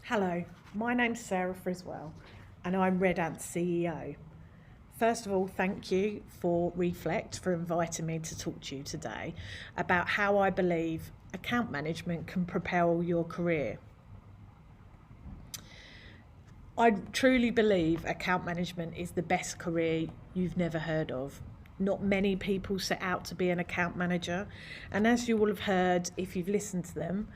Hello, my name's Sarah Friswell and I'm Red Ant's CEO. First of all, thank you for Reflect for inviting me to talk to you today about how I believe account management can propel your career. I truly believe account management is the best career you've never heard of. Not many people set out to be an account manager, and as you will have heard if you've listened to them,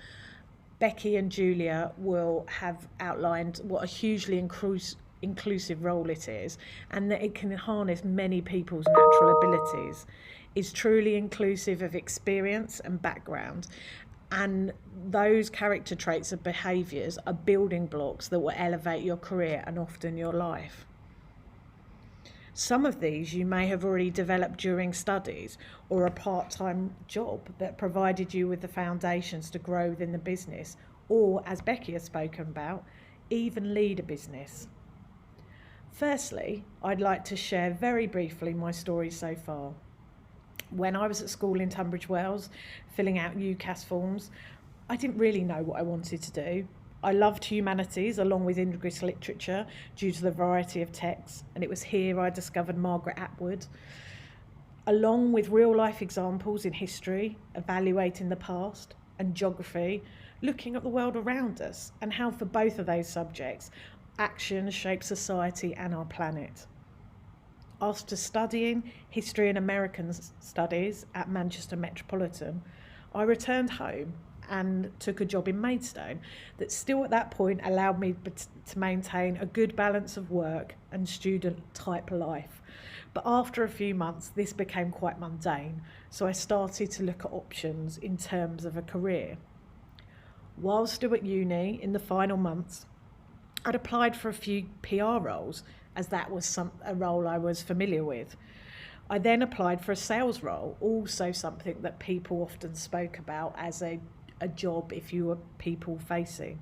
Becky and Julia will have outlined what a hugely inclusive role it is, and that it can harness many people's natural abilities, is truly inclusive of experience and background, and those character traits and behaviours are building blocks that will elevate your career and often your life. Some of these you may have already developed during studies or a part-time job that provided you with the foundations to grow within the business, or, as Becky has spoken about, even lead a business. Firstly, I'd like to share very briefly my story so far. When I was at school in Tunbridge Wells, filling out UCAS forms, I didn't really know what I wanted to do. I loved humanities along with English literature due to the variety of texts, and it was here I discovered Margaret Atwood, along with real life examples in history, evaluating the past, and geography, looking at the world around us and how for both of those subjects, action shapes society and our planet. After studying history and American studies at Manchester Metropolitan, I returned home and took a job in Maidstone that still at that point allowed me to maintain a good balance of work and student type life. But after a few months, this became quite mundane, so I started to look at options in terms of a career. While still at uni, in the final months, I'd applied for a few PR roles, as that was a role I was familiar with. I then applied for a sales role, also something that people often spoke about as a job if you were people facing.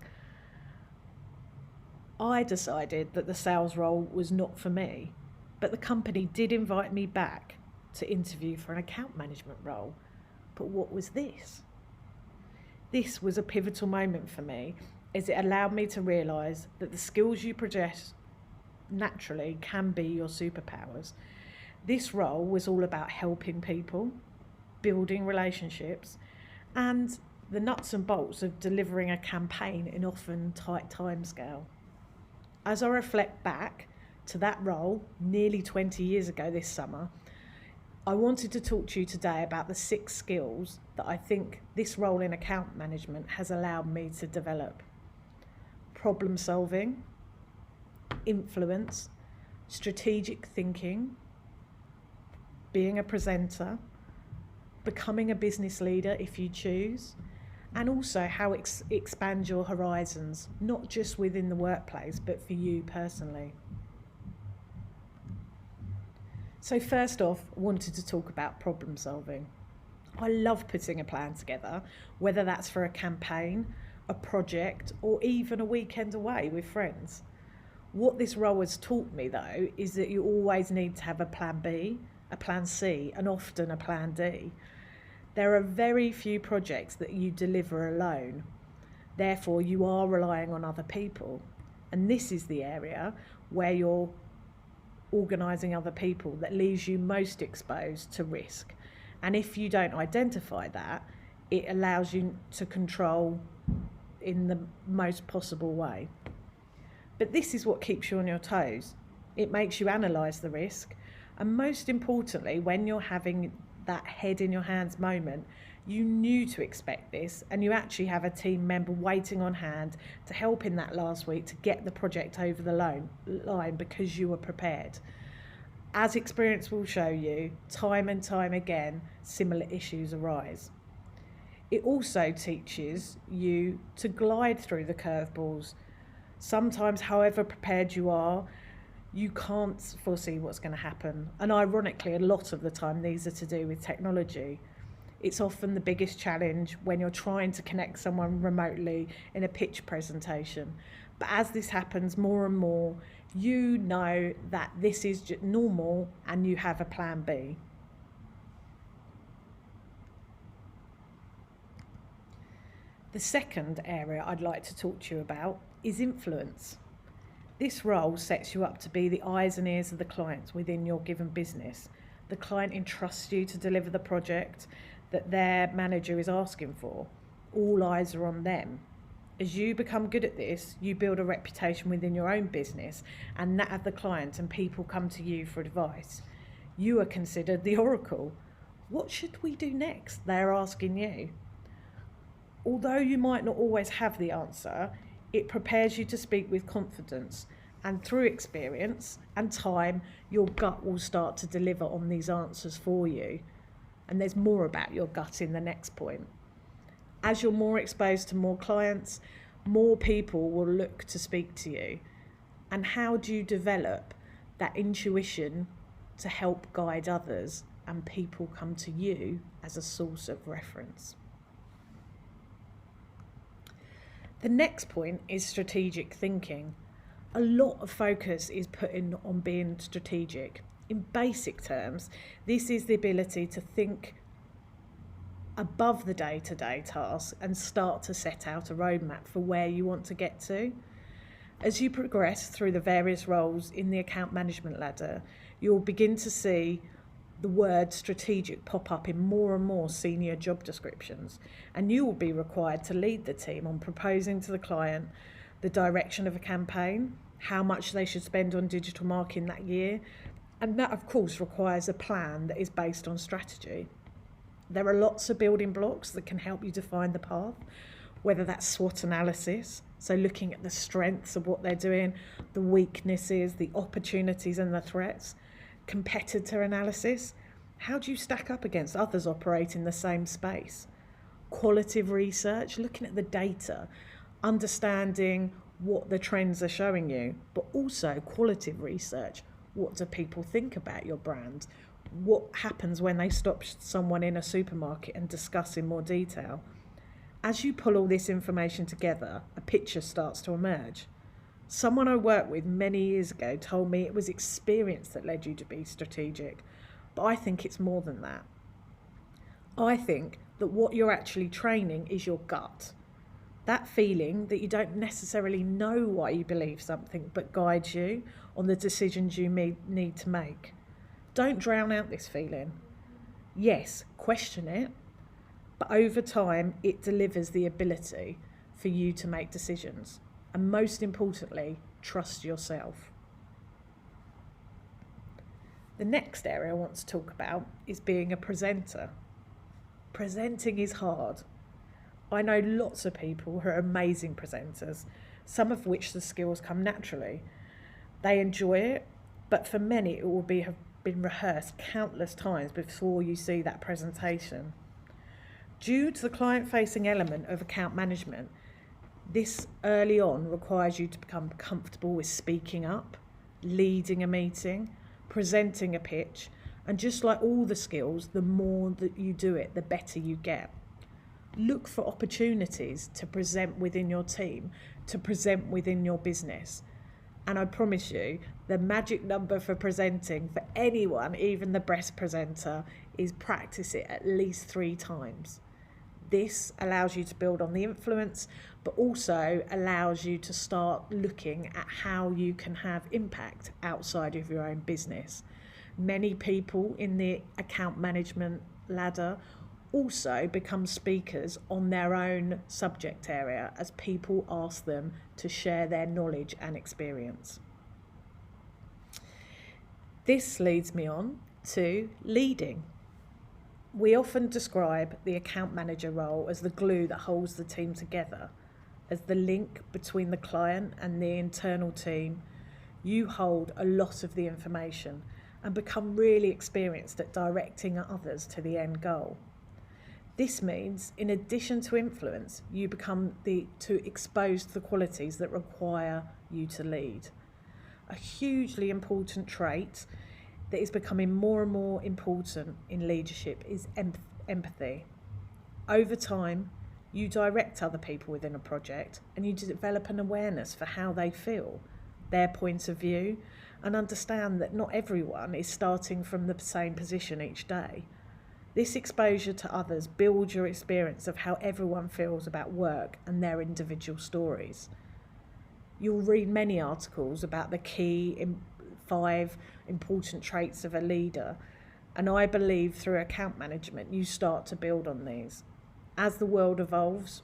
I decided that the sales role was not for me, but the company did invite me back to interview for an account management role. But what was this? This was a pivotal moment for me, as it allowed me to realise that the skills you possess naturally can be your superpowers. This role was all about helping people, building relationships, and the nuts and bolts of delivering a campaign in often tight timescale. As I reflect back to that role nearly 20 years ago this summer, I wanted to talk to you today about the 6 skills that I think this role in account management has allowed me to develop. Problem solving, influence, strategic thinking, being a presenter, becoming a business leader if you choose, and also how it expands your horizons, not just within the workplace, but for you personally. So first off, I wanted to talk about problem solving. I love putting a plan together, whether that's for a campaign, a project, or even a weekend away with friends. What this role has taught me, though, is that you always need to have a plan B, a plan C, and often a plan D. There are very few projects that you deliver alone. Therefore, you are relying on other people. And this is the area where you're organising other people that leaves you most exposed to risk. And if you don't identify that, it allows you to control in the most possible way. But this is what keeps you on your toes. It makes you analyse the risk. And most importantly, when you're having that head in your hands moment, you knew to expect this, and you actually have a team member waiting on hand to help in that last week to get the project over the line because you were prepared. As experience will show you, time and time again, similar issues arise. It also teaches you to glide through the curveballs. Sometimes, however prepared you are, you can't foresee what's going to happen. And ironically, a lot of the time, these are to do with technology. It's often the biggest challenge when you're trying to connect someone remotely in a pitch presentation. But as this happens more and more, you know that this is normal and you have a plan B. The second area I'd like to talk to you about is influence. This role sets you up to be the eyes and ears of the clients within your given business. The client entrusts you to deliver the project that their manager is asking for. All eyes are on them. As you become good at this, you build a reputation within your own business and that of the client, and people come to you for advice. You are considered the oracle. What should we do next? They're asking you. Although you might not always have the answer, it prepares you to speak with confidence, and through experience and time, your gut will start to deliver on these answers for you. And there's more about your gut in the next point. As you're more exposed to more clients, more people will look to speak to you. And how do you develop that intuition to help guide others and people come to you as a source of reference? The next point is strategic thinking. A lot of focus is put in on being strategic. In basic terms, this is the ability to think above the day-to-day tasks and start to set out a roadmap for where you want to get to. As you progress through the various roles in the account management ladder, you'll begin to see the word strategic pop up in more and more senior job descriptions, and you will be required to lead the team on proposing to the client the direction of a campaign, how much they should spend on digital marketing that year, and that of course requires a plan that is based on strategy. There are lots of building blocks that can help you define the path, whether that's SWOT analysis, so looking at the strengths of what they're doing, the weaknesses, the opportunities and the threats, competitor analysis, how do you stack up against others operating the same space, qualitative research, looking at the data, understanding what the trends are showing you, but also qualitative research, what do people think about your brand, what happens when they stop someone in a supermarket and discuss in more detail. As you pull all this information together, a picture starts to emerge. Someone I worked with many years ago told me it was experience that led you to be strategic, but I think it's more than that. I think that what you're actually training is your gut. That feeling that you don't necessarily know why you believe something, but guides you on the decisions you need to make. Don't drown out this feeling. Yes, question it, but over time it delivers the ability for you to make decisions. And most importantly, trust yourself. The next area I want to talk about is being a presenter. Presenting is hard. I know lots of people who are amazing presenters, some of which the skills come naturally. They enjoy it, but for many it will have been rehearsed countless times before you see that presentation. Due to the client-facing element of account management, this early on requires you to become comfortable with speaking up, leading a meeting, presenting a pitch, and just like all the skills, the more that you do it, the better you get. Look for opportunities to present within your team, to present within your business. And I promise you, the magic number for presenting for anyone, even the best presenter, is practice it at least 3 times. This allows you to build on the influence, but also allows you to start looking at how you can have impact outside of your own business. Many people in the account management ladder also become speakers on their own subject area as people ask them to share their knowledge and experience. This leads me on to leading. We often describe the account manager role as the glue that holds the team together. As the link between the client and the internal team, you hold a lot of the information and become really experienced at directing others to the end goal. This means, in addition to influence, you become to expose the qualities that require you to lead. A hugely important trait that is becoming more and more important in leadership is empathy. Over time, you direct other people within a project and you develop an awareness for how they feel, their point of view, and understand that not everyone is starting from the same position each day. This exposure to others builds your experience of how everyone feels about work and their individual stories. You'll read many articles about the key 5 important traits of a leader, and I believe through account management you start to build on these. As the world evolves,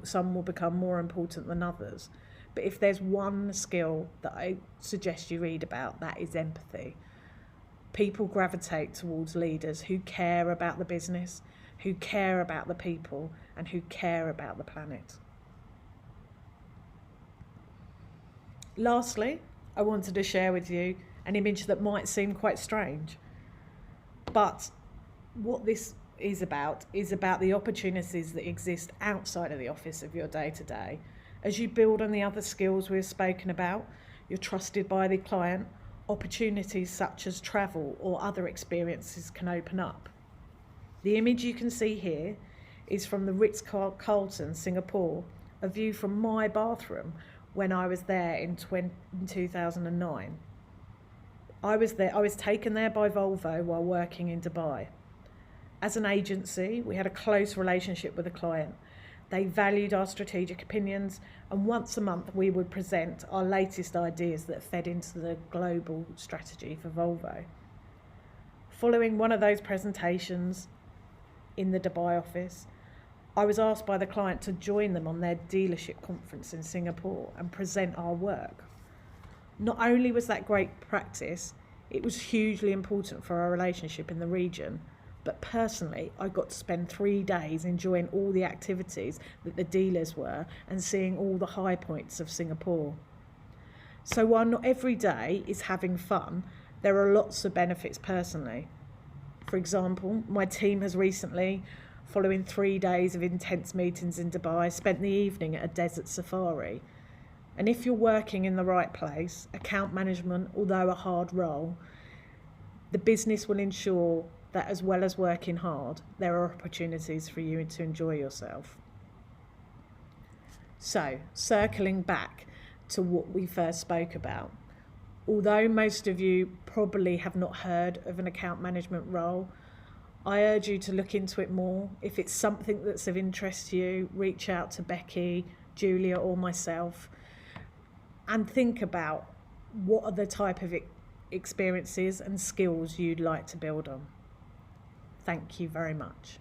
some will become more important than others. But if there's one skill that I suggest you read about, that is empathy. People gravitate towards leaders who care about the business, who care about the people, and who care about the planet. Lastly, I wanted to share with you an image that might seem quite strange. But what this is about the opportunities that exist outside of the office of your day-to-day. As you build on the other skills we've spoken about, you're trusted by the client, opportunities such as travel or other experiences can open up. The image you can see here is from the Ritz-Carlton, Singapore, a view from my bathroom when I was there in 2009. I was taken there by Volvo while working in Dubai. As an agency, we had a close relationship with the client. They valued our strategic opinions, and once a month we would present our latest ideas that fed into the global strategy for Volvo. Following one of those presentations in the Dubai office, I was asked by the client to join them on their dealership conference in Singapore and present our work. Not only was that great practice, it was hugely important for our relationship in the region, but personally, I got to spend 3 days enjoying all the activities that the dealers were and seeing all the high points of Singapore. So while not every day is having fun, there are lots of benefits personally. For example, my team has recently, following 3 days of intense meetings in Dubai, spent the evening at a desert safari. And if you're working in the right place, account management, although a hard role, the business will ensure that as well as working hard, there are opportunities for you to enjoy yourself. So, circling back to what we first spoke about, although most of you probably have not heard of an account management role, I urge you to look into it more. If it's something that's of interest to you, reach out to Becky, Julia, or myself and think about what are the type of experiences and skills you'd like to build on. Thank you very much.